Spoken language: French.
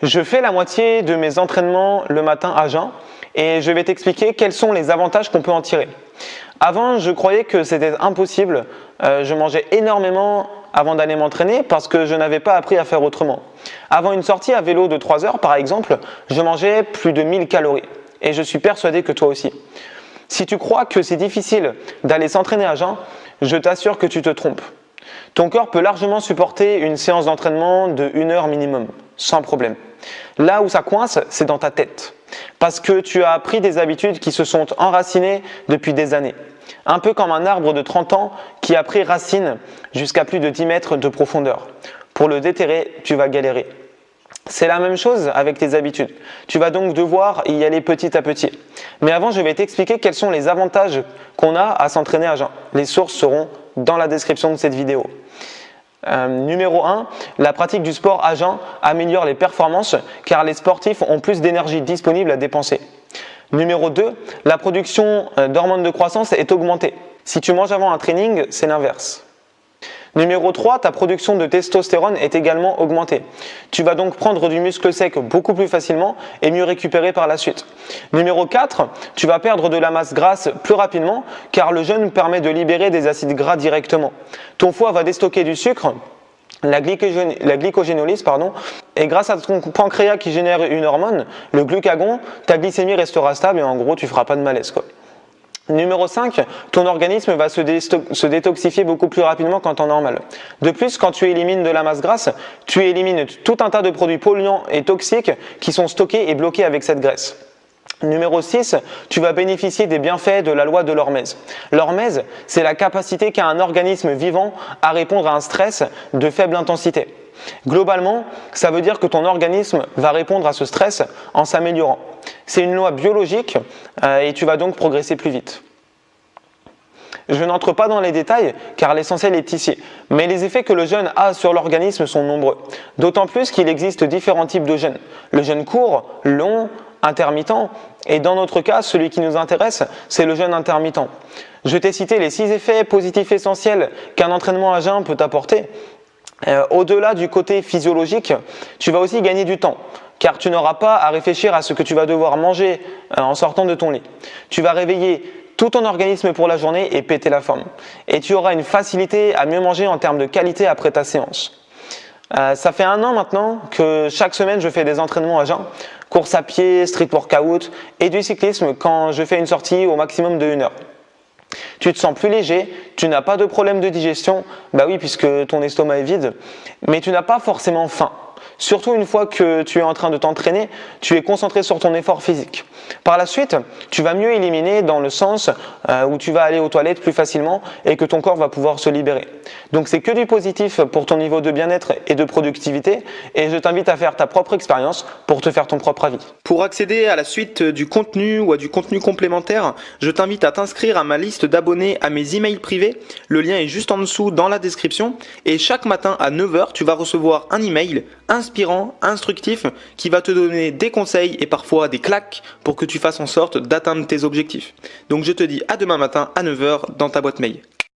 Je fais la moitié de mes entraînements le matin à jeun et je vais t'expliquer quels sont les avantages qu'on peut en tirer. Avant, je croyais que c'était impossible. Je mangeais énormément avant d'aller m'entraîner parce que je n'avais pas appris à faire autrement. Avant une sortie à vélo de 3 heures, par exemple, je mangeais plus de 1000 calories et je suis persuadé que toi aussi. Si tu crois que c'est difficile d'aller s'entraîner à jeun, je t'assure que tu te trompes. Ton corps peut largement supporter une séance d'entraînement de 1 heure minimum, sans problème. Là où ça coince, c'est dans ta tête. Parce que tu as appris des habitudes qui se sont enracinées depuis des années. Un peu comme un arbre de 30 ans qui a pris racine jusqu'à plus de 10 mètres de profondeur. Pour le déterrer, tu vas galérer. C'est la même chose avec tes habitudes. Tu vas donc devoir y aller petit à petit. Mais avant, je vais t'expliquer quels sont les avantages qu'on a à s'entraîner à jeun. Les sources seront dans la description de cette vidéo. Numéro 1, la pratique du sport à jeun améliore les performances car les sportifs ont plus d'énergie disponible à dépenser. Numéro 2, la production d'hormones de croissance est augmentée. Si tu manges avant un training, c'est l'inverse. Numéro 3, ta production de testostérone est également augmentée. Tu vas donc prendre du muscle sec beaucoup plus facilement et mieux récupérer par la suite. Numéro 4, tu vas perdre de la masse grasse plus rapidement car le jeûne permet de libérer des acides gras directement. Ton foie va déstocker du sucre, la glycogénolyse, et grâce à ton pancréas qui génère une hormone, le glucagon, ta glycémie restera stable et en gros tu ne feras pas de malaise, Numéro 5, ton organisme va se détoxifier beaucoup plus rapidement qu'en temps normal. De plus, quand tu élimines de la masse grasse, tu élimines tout un tas de produits polluants et toxiques qui sont stockés et bloqués avec cette graisse. Numéro 6, tu vas bénéficier des bienfaits de la loi de l'hormèse. L'hormèse, c'est la capacité qu'a un organisme vivant à répondre à un stress de faible intensité. Globalement, ça veut dire que ton organisme va répondre à ce stress en s'améliorant. C'est une loi biologique et tu vas donc progresser plus vite. Je n'entre pas dans les détails car l'essentiel est ici, mais les effets que le jeûne a sur l'organisme sont nombreux. D'autant plus qu'il existe différents types de jeûne. Le jeûne court, long, intermittent et dans notre cas, celui qui nous intéresse, c'est le jeûne intermittent. Je t'ai cité les 6 effets positifs essentiels qu'un entraînement à jeun peut apporter. Au-delà du côté physiologique, tu vas aussi gagner du temps, car tu n'auras pas à réfléchir à ce que tu vas devoir manger en sortant de ton lit. Tu vas réveiller tout ton organisme pour la journée et péter la forme. Et tu auras une facilité à mieux manger en termes de qualité après ta séance. Ça fait 1 an maintenant que chaque semaine je fais des entraînements à jeun, course à pied, street workout et du cyclisme quand je fais une sortie au maximum de 1 heure. Tu te sens plus léger, tu n'as pas de problème de digestion, bah oui puisque ton estomac est vide, mais tu n'as pas forcément faim. Surtout une fois que tu es en train de t'entraîner, tu es concentré sur ton effort physique. Par la suite, tu vas mieux éliminer dans le sens où tu vas aller aux toilettes plus facilement et que ton corps va pouvoir se libérer. Donc c'est que du positif pour ton niveau de bien-être et de productivité et je t'invite à faire ta propre expérience pour te faire ton propre avis. Pour accéder à la suite du contenu ou à du contenu complémentaire, je t'invite à t'inscrire à ma liste d'abonnés à mes emails privés. Le lien est juste en dessous dans la description et chaque matin à 9 h, tu vas recevoir un email inspirant, instructif, qui va te donner des conseils et parfois des claques pour que tu fasses en sorte d'atteindre tes objectifs. Donc je te dis à demain matin à 9 h dans ta boîte mail.